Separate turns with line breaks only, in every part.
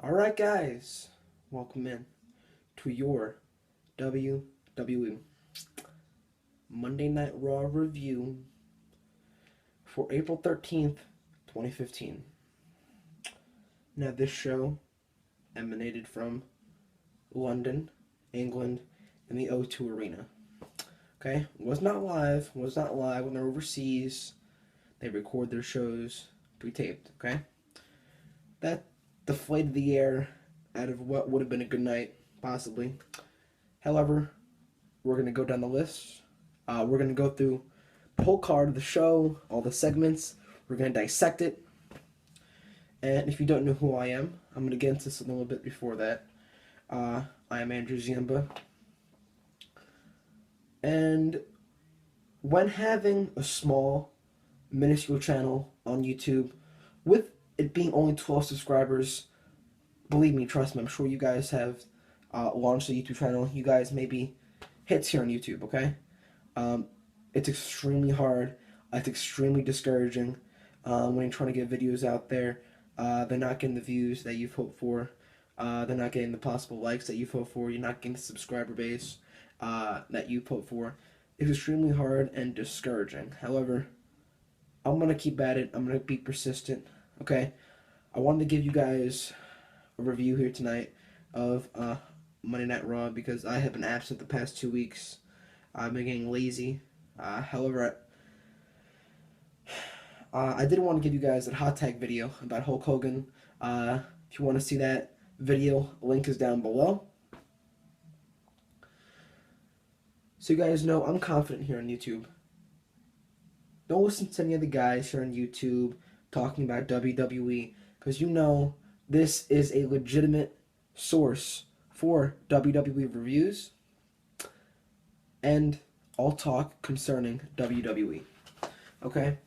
Alright, guys, welcome in to your WWE Monday Night Raw review for April 13th, 2015. Now, this show emanated from London, England, in the O2 Arena. Okay, was not live when they're overseas. They record their shows pre-taped, okay? That deflated the air out of what would have been a good night, possibly. However, we're going to go down the list. We're going to go through the whole card of the show, all the segments. We're going to dissect it. And if you don't know who I am, I'm going to get into this a little bit before that. I am Andrew Ziemba. And when having a small, minuscule channel on YouTube, with it being only 12 subscribers, believe me, trust me, I'm sure you guys have launched a YouTube channel. You guys may be hits here on YouTube, okay? It's extremely hard. It's extremely discouraging when you're trying to get videos out there. They're not getting the views that you've hoped for. They're not getting the possible likes that you've hoped for. You're not getting the subscriber base that you've hoped for. It's extremely hard and discouraging. However, I'm going to keep at it. I'm going to be persistent. Okay, I wanted to give you guys a review here tonight of Monday Night Raw because I have been absent the past 2 weeks. I've been getting lazy. However, I did want to give you guys a hot tag video about Hulk Hogan. If you want to see that video, link is down below. So you guys know I'm confident here on YouTube. Don't listen to any of the guys here on YouTube talking about WWE, because you know this is a legitimate source for WWE reviews and all talk concerning WWE. Okay?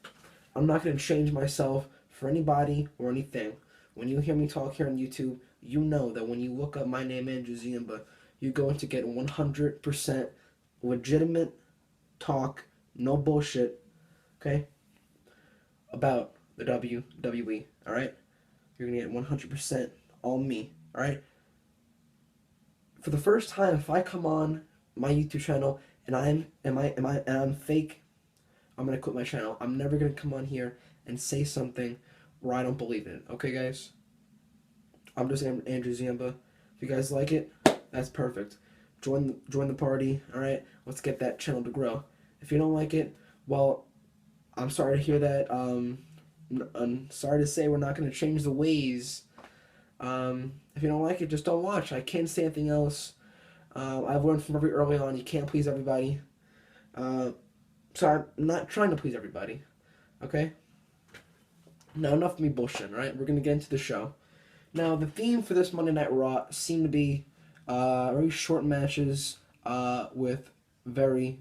I'm not going to change myself for anybody or anything. When you hear me talk here on YouTube, you know that when you look up my name, Andrew Ziemba, you're going to get 100% legitimate talk, no bullshit, okay, about the WWE, alright? You're going to get 100% all me, alright? For the first time, if I come on my YouTube channel and I'm fake, I'm going to quit my channel. I'm never going to come on here and say something where I don't believe in it, okay, guys? I'm just Andrew Ziemba. If you guys like it, that's perfect. Join the party, alright? Let's get that channel to grow. If you don't like it, well, I'm sorry to hear that. I'm sorry to say we're not going to change the ways. If you don't like it, just don't watch. I can't say anything else. I've learned from very early on, you can't please everybody. So I'm not trying to please everybody. Okay? Now, enough of me bullshitting, right? We're going to get into the show. Now, the theme for this Monday Night Raw seemed to be very short matches with with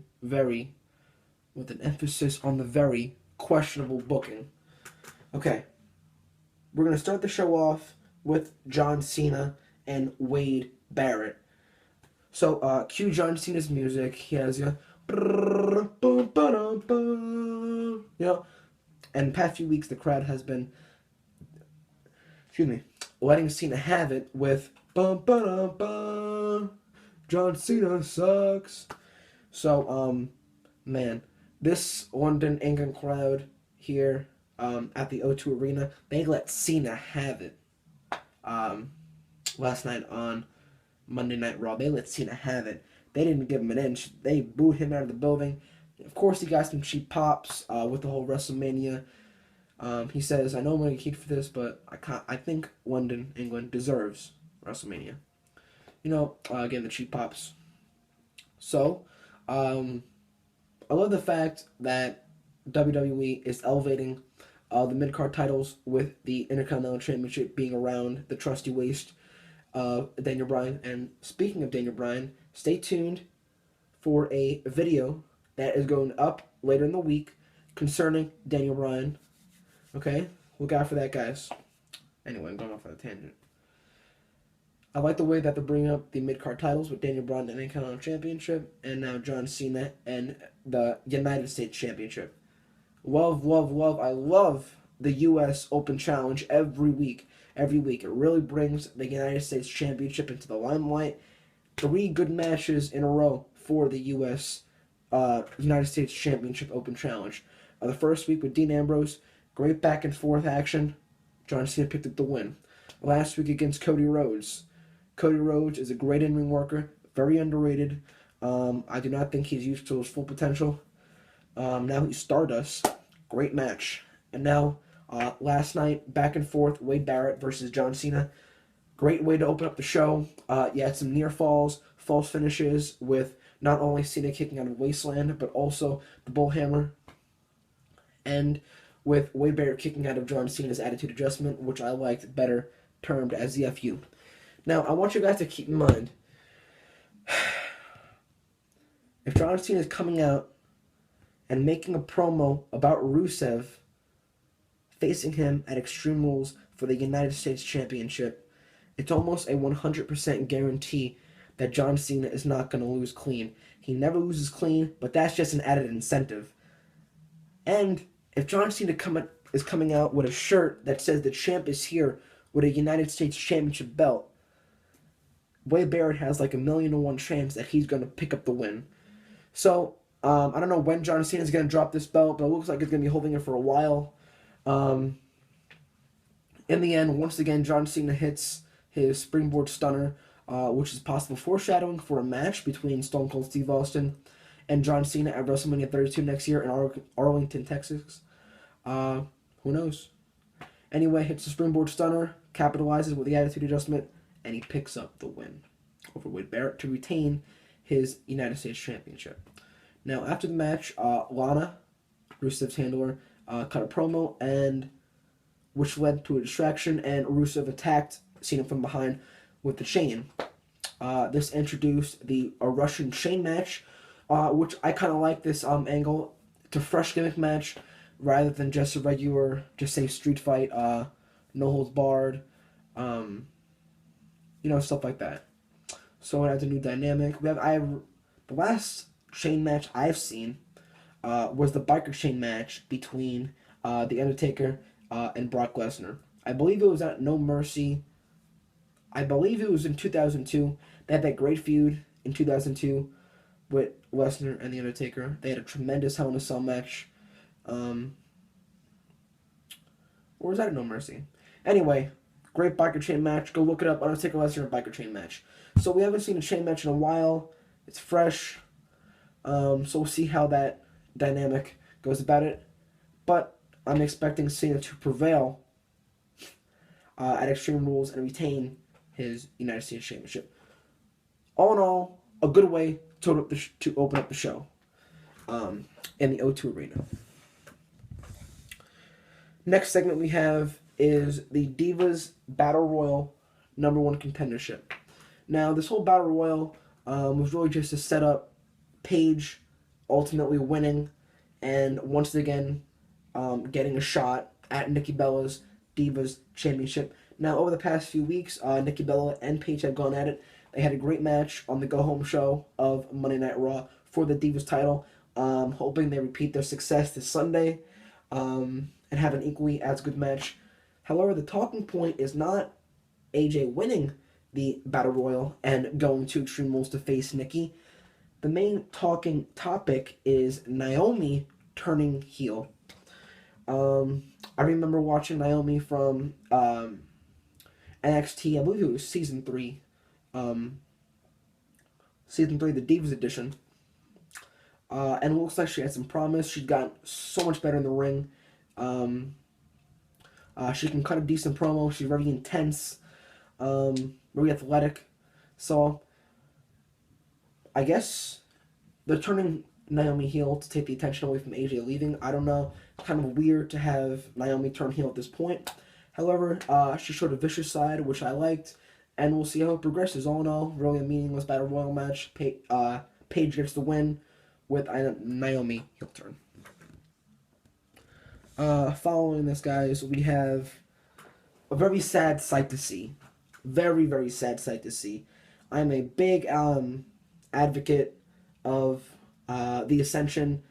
an emphasis on the very questionable booking. Okay, we're going to start the show off with John Cena and Wade Barrett. So, cue John Cena's music. He has, and the past few weeks the crowd has been, letting Cena have it with John Cena sucks. So, man, this London, England crowd here at the O2 Arena, they let Cena have it. Last night on Monday Night Raw, they let Cena have it. They didn't give him an inch. They booed him out of the building. Of course, he got some cheap pops with the whole WrestleMania. He says, "I know I'm going to get heat for this, but I think London, England deserves WrestleMania." Again, the cheap pops. So, I love the fact that WWE is elevating the mid-card titles with the Intercontinental Championship being around the trusty waist of Daniel Bryan. And speaking of Daniel Bryan, stay tuned for a video that is going up later in the week concerning Daniel Bryan. Okay? Look out for that, guys. Anyway, I'm going off on a tangent. I like the way that they're bringing up the mid-card titles with Daniel Bryan and the Intercontinental Championship, and now John Cena and the United States Championship. Love. I love the U.S. Open Challenge every week. every week. It really brings the United States Championship into the limelight. 3 good matches in a row for the U.S. United States Championship Open Challenge. The first week with Dean Ambrose, great back and forth action. John Cena picked up the win. Last week against Cody Rhodes. Cody Rhodes is a great in-ring worker, very underrated. I do not think he's used to his full potential. Now he's Stardust. Great match. And now, last night, back and forth, Wade Barrett versus John Cena. Great way to open up the show. You had some near falls, false finishes with not only Cena kicking out of Wasteland, but also the Bullhammer. And with Wade Barrett kicking out of John Cena's Attitude Adjustment, which I liked better termed as the FU. Now, I want you guys to keep in mind, if John Cena is coming out and making a promo about Rusev facing him at Extreme Rules for the United States Championship, it's almost a 100% guarantee that John Cena is not going to lose clean. He never loses clean, but that's just an added incentive. And if John Cena is coming out with a shirt that says the champ is here with a United States Championship belt, Wade Barrett has like 1,000,000 to 1 chance that he's going to pick up the win. So, I don't know when John Cena is going to drop this belt, but it looks like he's going to be holding it for a while. In the end, once again, John Cena hits his springboard stunner, which is possible foreshadowing for a match between Stone Cold Steve Austin and John Cena at WrestleMania 32 next year in Arlington, Texas. Who knows? Anyway, hits the springboard stunner, capitalizes with the Attitude Adjustment, and he picks up the win over Wade Barrett to retain his United States Championship. Now, after the match, Lana, Rusev's handler, cut a promo, and which led to a distraction, and Rusev attacked Cena from behind with the chain. This introduced a Russian chain match, which I kind of like this angle. It's a fresh gimmick match rather than just a regular, just say street fight, no holds barred, stuff like that. So it adds a new dynamic. The last chain match I've seen was the biker chain match between The Undertaker and Brock Lesnar. I believe it was at No Mercy. I believe it was in 2002. They had that great feud in 2002 with Lesnar and The Undertaker. They had a tremendous Hell in a Cell match. Or was that at No Mercy? Anyway, great biker chain match. Go look it up. Undertaker Lesnar biker chain match. So we haven't seen a chain match in a while. It's fresh. So we'll see how that dynamic goes about it. But I'm expecting Cena to prevail at Extreme Rules and retain his United States Championship. All in all, a good way to open up the show in the O2 Arena. Next segment we have is the Divas Battle Royal #1 contendership. Now, this whole Battle Royal was really just to set up Paige ultimately winning and once again getting a shot at Nikki Bella's Divas Championship. Now, over the past few weeks, Nikki Bella and Paige have gone at it. They had a great match on the go-home show of Monday Night Raw for the Divas title. Hoping they repeat their success this Sunday and have an equally as good match. However, the talking point is not AJ winning the Battle Royal and going to Extreme Rules to face Nikki. The main talking topic is Naomi turning heel. I remember watching Naomi from NXT, I believe it was Season 3, the Divas edition. And it looks like she had some promise. She'd gotten so much better in the ring. She can cut a decent promo. She's very intense, very athletic. So, I guess they're turning Naomi heel to take the attention away from AJ leaving. I don't know. It's kind of weird to have Naomi turn heel at this point. However, she showed a vicious side, which I liked, and we'll see how it progresses. All in all, really a meaningless Battle Royal match. Paige gets the win with Naomi heel turn. Following this, guys, we have a very sad sight to see. Very, very sad sight to see. I'm a big advocate of the Ascension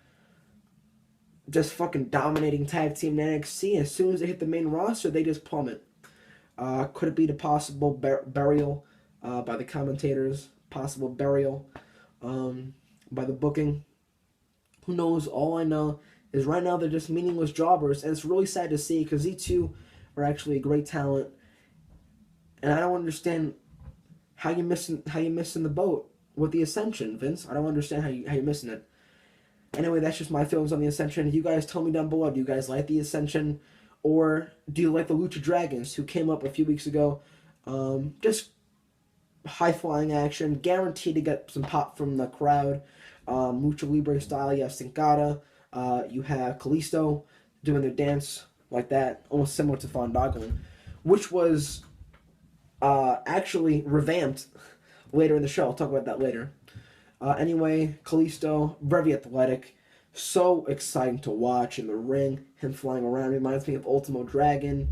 just fucking dominating tag team in NXT. As soon as they hit the main roster, they just plummet. Could it be the possible burial by the commentators? Possible burial by the booking? Who knows? All I know is right now they're just meaningless jobbers, and it's really sad to see because these two are actually a great talent, and I don't understand how you missing the boat with the Ascension, Vince. I don't understand how you're missing it. Anyway, that's just my feelings on the Ascension. You guys tell me down below. Do you guys like the Ascension, or do you like the Lucha Dragons, who came up a few weeks ago? Just high flying action, guaranteed to get some pop from the crowd. Lucha Libre style. You have Sin Cara. You have Kalisto doing their dance like that, almost similar to Fandagoing, which was actually revamped later in the show. I'll talk about that later. Anyway, Kalisto, very athletic, so exciting to watch in the ring. Him flying around reminds me of Ultimo Dragon.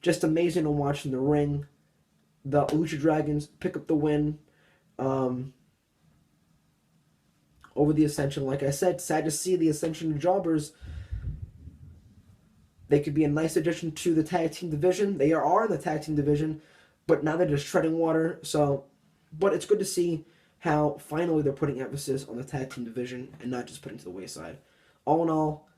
Just amazing to watch in the ring. The Lucha Dragons pick up the win over the Ascension. Like I said, sad to see the Ascension jobbers. They could be a nice addition to the tag team division. They are in the tag team division, but now they're just treading water. But it's good to see how finally they're putting emphasis on the tag team division and not just putting it to the wayside. All in all,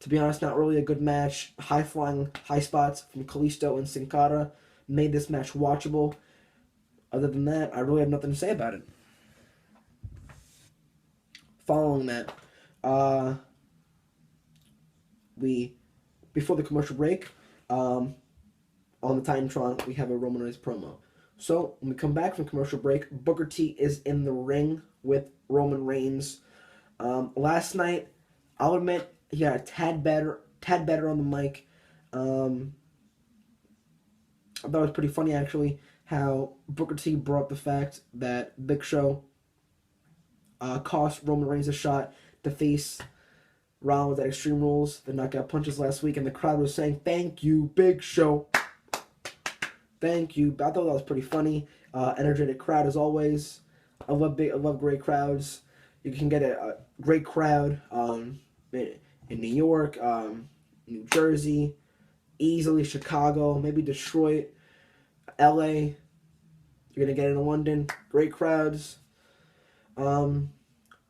to be honest, not really a good match. High-flying, high spots from Kalisto and Sin Cara made this match watchable. Other than that, I really have nothing to say about it. Following that, before the commercial break, on the Titantron, we have a Roman Reigns promo. So, when we come back from commercial break, Booker T is in the ring with Roman Reigns. Last night, I'll admit, he got a tad better on the mic. I thought it was pretty funny, actually, how Booker T brought up the fact that Big Show cost Roman Reigns a shot to face Rollins at Extreme Rules, the knockout punches last week, and the crowd was saying, "Thank you, Big Show. Thank you." I thought that was pretty funny. Energetic crowd as always. I love great crowds. You can get a great crowd in New York, New Jersey, easily Chicago, maybe Detroit, LA. You're gonna get it in London. Great crowds.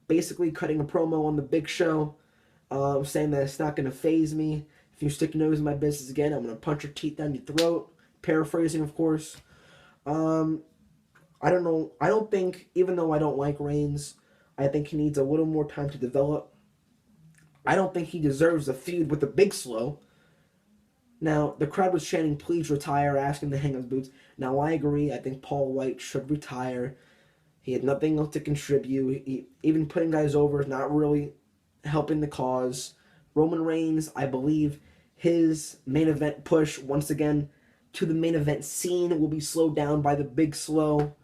Basically cutting a promo on the Big Show, saying that it's not gonna faze me. If you stick your nose in my business again, I'm gonna punch your teeth down your throat. Paraphrasing, of course. I don't know. I don't think, even though I don't like Reigns, I think he needs a little more time to develop. I don't think he deserves a feud with the Big Slow. Now, the crowd was chanting, "Please retire," asking to hang his boots. Now, I agree. I think Paul White should retire. He had nothing else to contribute. Even putting guys over is not really helping the cause. Roman Reigns, I believe his main event push, once again, to the main event scene will be slowed down by the Big Slow.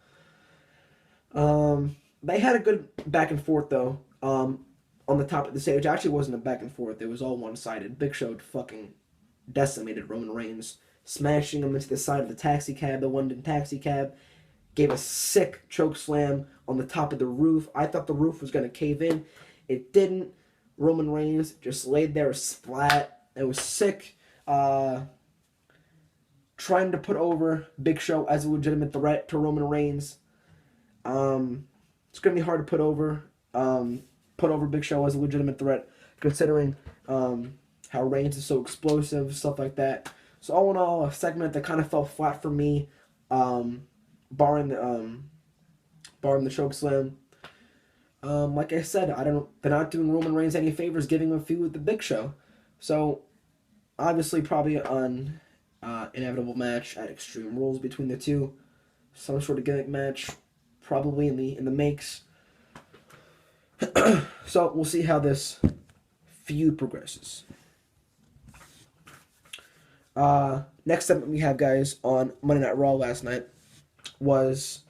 They had a good back and forth, though, on the top of the stage. Actually, it wasn't a back and forth. It was all one-sided. Big Show fucking decimated Roman Reigns, smashing him into the side of the taxi cab, the London taxi cab. Gave a sick choke slam on the top of the roof. I thought the roof was going to cave in. It didn't. Roman Reigns just laid there splat. It was sick. Trying to put over Big Show as a legitimate threat to Roman Reigns. It's going to be hard to put over Big Show as a legitimate threat, considering how Reigns is so explosive, stuff like that. So all in all, a segment that kind of fell flat for me, barring the choke slam. Like I said, they're not doing Roman Reigns any favors giving him a feud with the Big Show. So obviously, probably an inevitable match at Extreme Rules between the two, some sort of gimmick match, probably in the makes. So we'll see how this feud progresses. Next up we have, guys, on Monday Night Raw last night was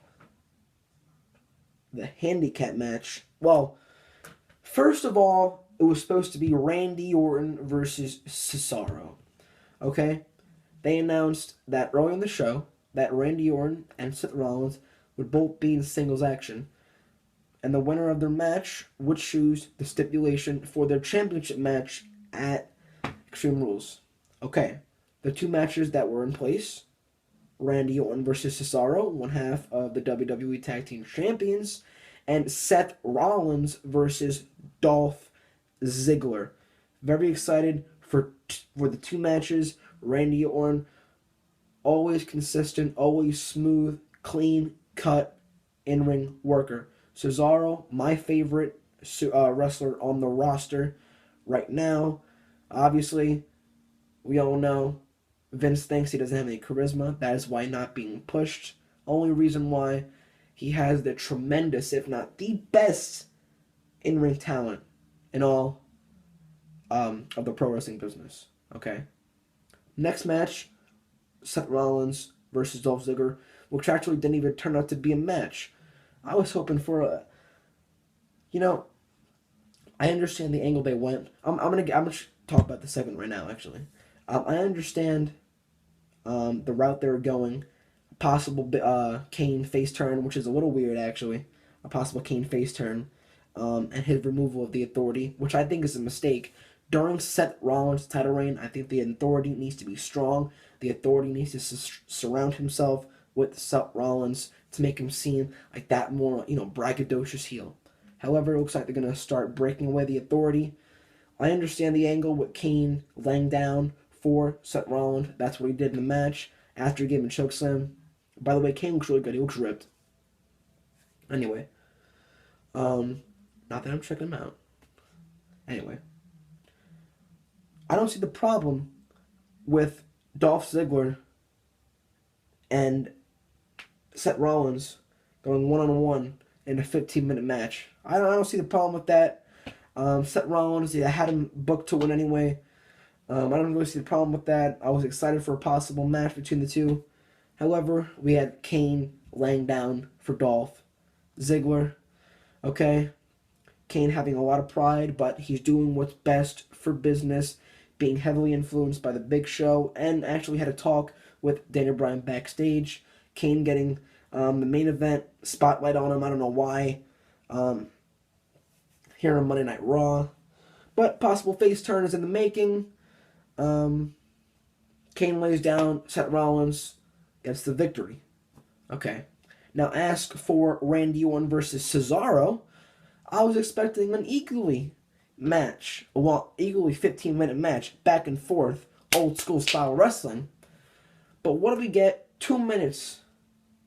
the handicap match. Well, first of all, it was supposed to be Randy Orton versus Cesaro. Okay? They announced that early in the show that Randy Orton and Seth Rollins would both be in singles action, and the winner of their match would choose the stipulation for their championship match at Extreme Rules. Okay, the two matches that were in place, Randy Orton versus Cesaro, one half of the WWE Tag Team Champions, and Seth Rollins versus Dolph Ziggler. Very excited for the two matches. Randy Orton, always consistent, always smooth, clean cut in-ring worker. Cesaro, my favorite wrestler on the roster right now. Obviously, we all know Vince thinks he doesn't have any charisma. That is why not being pushed. Only reason why he has the tremendous, if not the best, in-ring talent in all of the pro wrestling business. Okay? Next match, Seth Rollins versus Dolph Ziggler, which actually didn't even turn out to be a match. I was hoping for a... I understand the angle they went. I'm gonna talk about the segment right now, actually. I understand the route they were going. A possible Kane face turn, which is a little weird, actually. A possible Kane face turn. And his removal of the Authority, which I think is a mistake. During Seth Rollins' title reign, I think the Authority needs to be strong. The Authority needs to surround himself with Seth Rollins to make him seem like that more, braggadocious heel. However, it looks like they're going to start breaking away the Authority. I understand the angle with Kane laying down for Seth Rollins. That's what he did in the match after he gave him a chokeslam. By the way, Kane looks really good. He looks ripped. Anyway. Not that I'm checking him out. Anyway. I don't see the problem with Dolph Ziggler and Seth Rollins going one-on-one in a 15-minute match. I don't see the problem with that. Seth Rollins, I had him booked to win anyway. I don't really see the problem with that. I was excited for a possible match between the two. However, we had Kane laying down for Dolph Ziggler. Okay? Kane having a lot of pride, but he's doing what's best for business, being heavily influenced by the Big Show, and actually had a talk with Daniel Bryan backstage. Kane getting the main event spotlight on him. I don't know why. Here on Monday Night Raw. But possible face turn is in the making. Kane lays down Seth Rollins, gets the victory. Okay. Now ask for Randy Orton versus Cesaro. I was expecting an equally 15-minute match, back and forth, old school style wrestling. But what do we get? 2 minutes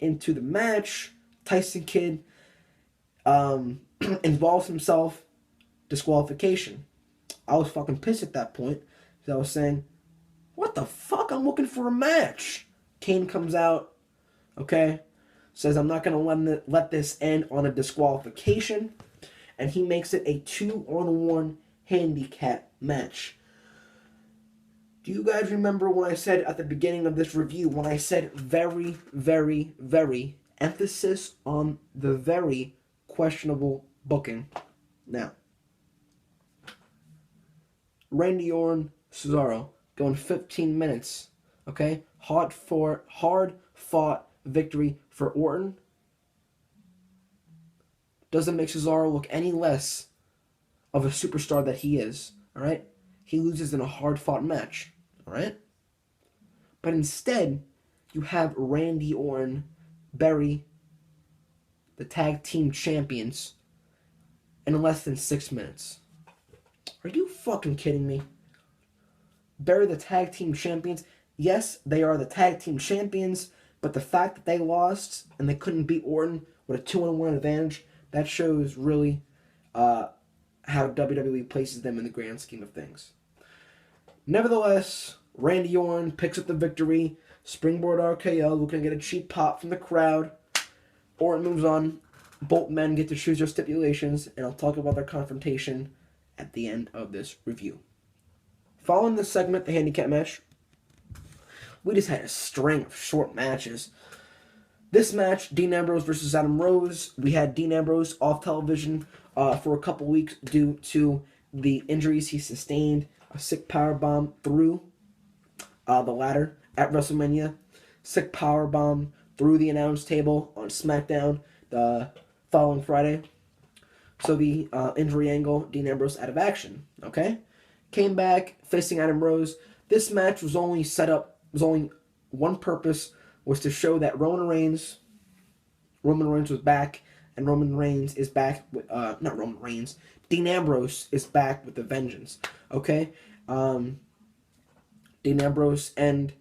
into the match, Tyson Kidd involves himself, disqualification. I was fucking pissed at that point, because I was saying, what the fuck? I'm looking for a match. Kane comes out, okay, says I'm not going to let this end on a disqualification, and he makes it a 2-on-1 handicap match. Do you guys remember when I said at the beginning of this review, when I said very, very, very, emphasis on the very questionable booking? Now, Randy Orton, Cesaro, going 15 minutes, okay? Hard-fought victory for Orton. Doesn't make Cesaro look any less of a superstar that he is, alright? He loses in a hard-fought match, alright? But instead, you have Randy Orton bury the tag team champions in less than 6 minutes. Are you fucking kidding me? Bury the tag team champions? Yes, they are the tag team champions, but the fact that they lost and they couldn't beat Orton with a 2-on-1 advantage, that shows really how WWE places them in the grand scheme of things. Nevertheless, Randy Orton picks up the victory. Springboard RKO, looking to get a cheap pop from the crowd. Orton moves on. Both men get to choose their stipulations, and I'll talk about their confrontation at the end of this review. Following this segment, the handicap match, we just had a string of short matches. This match, Dean Ambrose versus Adam Rose. We had Dean Ambrose off television for a couple weeks due to the injuries he sustained. A sick powerbomb through the ladder at WrestleMania. Sick powerbomb through the announce table on SmackDown the following Friday. So the injury angle, Dean Ambrose out of action. Okay? Came back facing Adam Rose. This match was only set up, was only one purpose, was to show that Roman Reigns was back, and Roman Reigns is back with, not Roman Reigns, Dean Ambrose is back with a vengeance, okay? Dean Ambrose and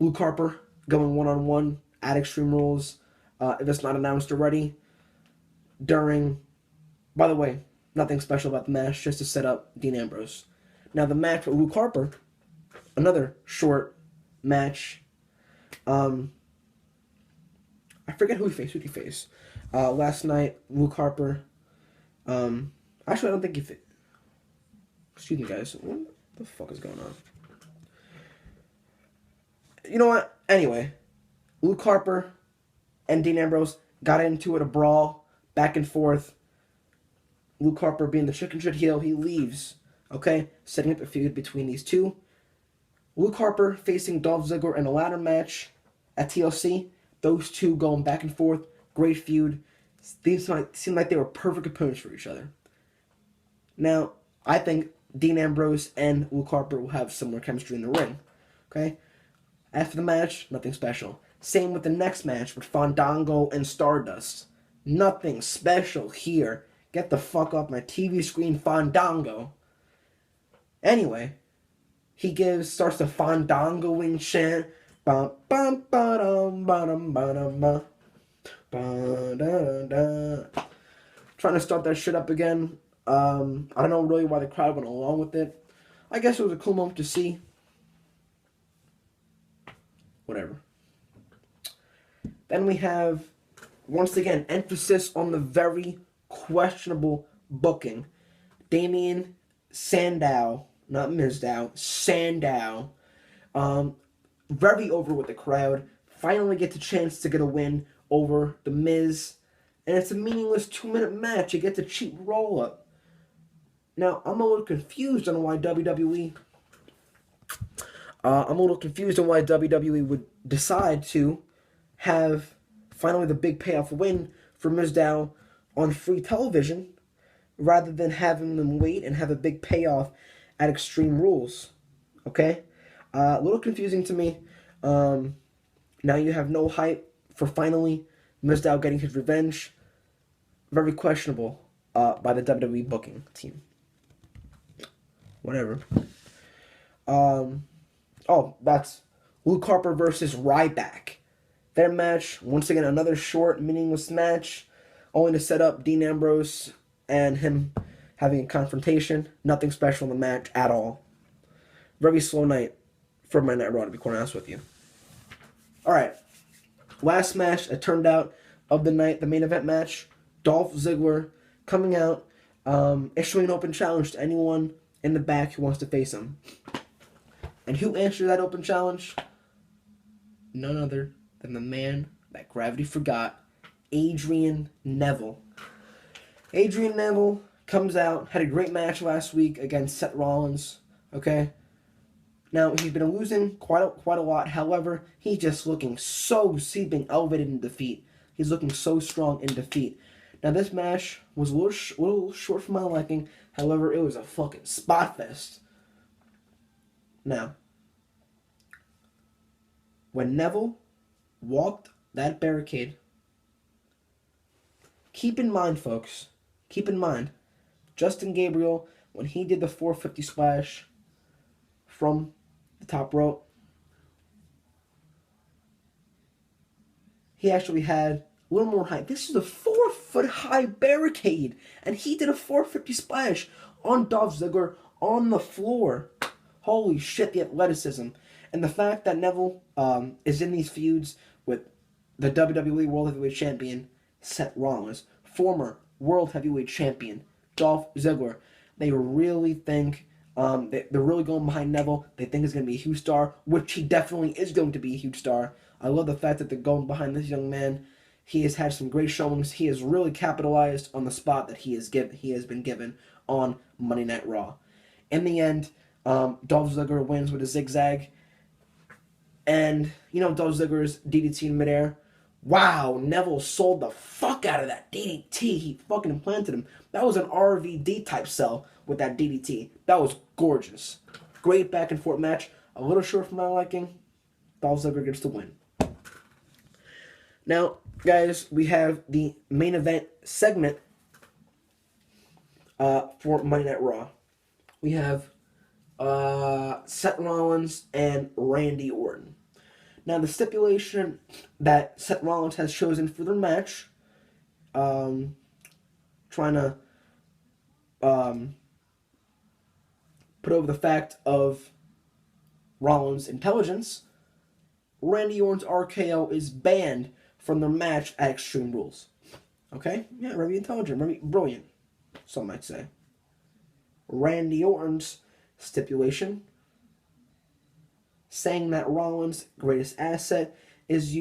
Luke Harper going one-on-one at Extreme Rules, if it's not announced already, by the way, nothing special about the match, just to set up Dean Ambrose. Now the match with Luke Harper, another short match, I forget who he faced. Last night, Luke Harper, actually I don't think he fit. Excuse me guys, what the fuck is going on? You know what? Anyway, Luke Harper and Dean Ambrose got into it, a brawl, back and forth. Luke Harper, being the chicken shit heel, he leaves, okay? Setting up a feud between these two. Luke Harper facing Dolph Ziggler in a ladder match at TLC. Those two going back and forth. Great feud. These seem like they were perfect opponents for each other. Now, I think Dean Ambrose and Luke Harper will have similar chemistry in the ring, okay? After the match, nothing special. Same with the next match with Fandango and Stardust. Nothing special here. Get the fuck off my TV screen, Fandango. Anyway, he starts the Fandangoing chant. Bum, bum, ba-dum, ba-dum, ba-dum, ba. Ba-da-da-da. Trying to start that shit up again. I don't know really why the crowd went along with it. I guess it was a cool moment to see. Whatever. Then we have, once again, emphasis on the very questionable booking. Damien Sandow, not Mizdow, Sandow, very over with the crowd. Finally gets a chance to get a win over The Miz. And it's a meaningless 2-minute match. You get the cheap roll-up. Now, I'm a little confused on why WWE would decide to have finally the big payoff win for Mizdow on free television rather than having them wait and have a big payoff at Extreme Rules. Okay? A little confusing to me. Now you have no hype for finally Mizdow getting his revenge. Very questionable by the WWE booking team. Whatever. That's Luke Harper versus Ryback. Their match, once again, another short, meaningless match, only to set up Dean Ambrose and him having a confrontation. Nothing special in the match at all. Very slow night for my Night Raw, to be quite honest with you. Alright. Last match, it turned out, of the night, the main event match, Dolph Ziggler coming out, issuing an open challenge to anyone in the back who wants to face him. And who answered that open challenge? None other than the man that gravity forgot, Adrian Neville. Adrian Neville comes out, had a great match last week against Seth Rollins, okay? Now, he's been losing quite a lot. However, he's just looking he's been elevated in defeat. He's looking so strong in defeat. Now, this match was a little short for my liking. However, it was a fucking spot fest. Now, when Neville walked that barricade, keep in mind, folks, Justin Gabriel, when he did the 450 splash from the top rope, he actually had a little more height. This is a 4-foot high barricade, and he did a 450 splash on Dolph Ziggler on the floor. Holy shit, the athleticism. And the fact that Neville is in these feuds with the WWE World Heavyweight Champion, Seth Rollins, former World Heavyweight Champion, Dolph Ziggler. They really think, they're really going behind Neville. They think he's going to be a huge star, which he definitely is going to be a huge star. I love the fact that they're going behind this young man. He has had some great showings. He has really capitalized on the spot that he has been given on Monday Night Raw. In the end, Dolph Ziggler wins with a zigzag. And, Dolph Ziggler's DDT in midair. Wow, Neville sold the fuck out of that DDT. He fucking implanted him. That was an RVD type sell with that DDT. That was gorgeous. Great back and forth match. A little short for my liking. Dolph Ziggler gets the win. Now, guys, we have the main event segment for Monday Night Raw. We have Seth Rollins and Randy Orton. Now, the stipulation that Seth Rollins has chosen for their match, trying to put over the fact of Rollins' intelligence, Randy Orton's RKO is banned from their match at Extreme Rules. Okay? Yeah, very intelligent, very brilliant, some might say. Randy Orton's stipulation, saying that Rollins' greatest asset is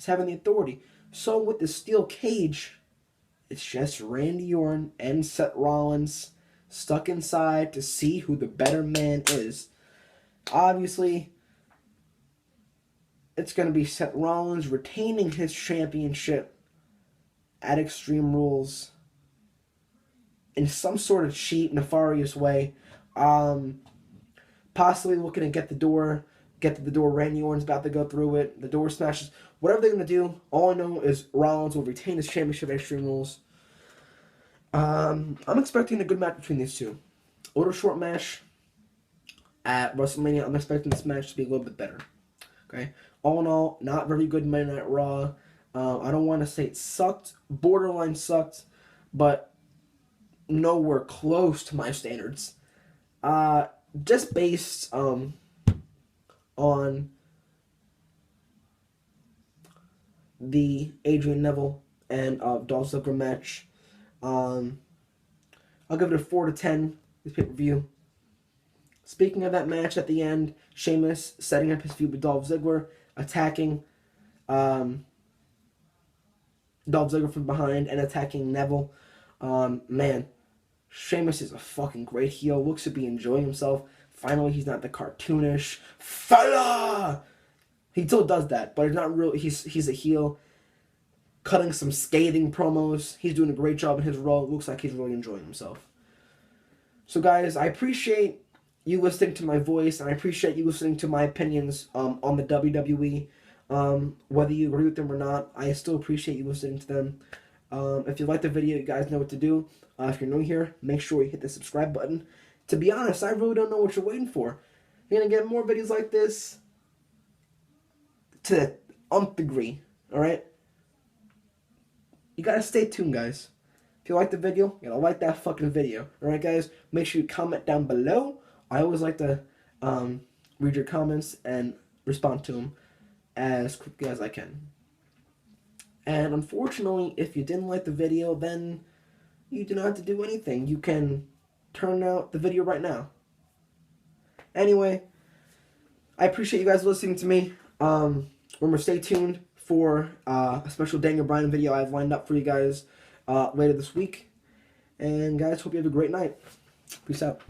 having the authority. So with the steel cage, it's just Randy Orton and Seth Rollins stuck inside to see who the better man is. Obviously, it's going to be Seth Rollins retaining his championship at Extreme Rules in some sort of cheap, nefarious way. Possibly looking to get to the door. Randy Orton's about to go through it. The door smashes. Whatever they're going to do, all I know is Rollins will retain his championship at Extreme Rules. I'm expecting a good match between these two. A little short match at WrestleMania. I'm expecting this match to be a little bit better. Okay? All in all, not very good Monday Night Raw. I don't want to say it sucked. Borderline sucked. But nowhere close to my standards. Just based on the Adrian, Neville, and Dolph Ziggler match. I'll give it a 4 to 10. This pay-per-view. Speaking of that match at the end, Sheamus setting up his feud with Dolph Ziggler, attacking Dolph Ziggler from behind and attacking Neville. Man, Sheamus is a fucking great heel. Looks to be enjoying himself. Finally, he's not the cartoonish fella. He still does that, but he's not real. He's a heel, cutting some scathing promos. He's doing a great job in his role. It looks like he's really enjoying himself. So, guys, I appreciate you listening to my voice, and I appreciate you listening to my opinions on the WWE. Whether you agree with them or not, I still appreciate you listening to them. If you like the video, you guys know what to do. If you're new here, make sure you hit the subscribe button. To be honest, I really don't know what you're waiting for. You're going to get more videos like this to the nth degree, alright? You got to stay tuned, guys. If you like the video, you got to like that fucking video. Alright, guys? Make sure you comment down below. I always like to read your comments and respond to them as quickly as I can. And unfortunately, if you didn't like the video, then you do not have to do anything. You can turn out the video right now. Anyway, I appreciate you guys listening to me. Remember, stay tuned for a special Daniel Bryan video I have lined up for you guys later this week. And guys, hope you have a great night. Peace out.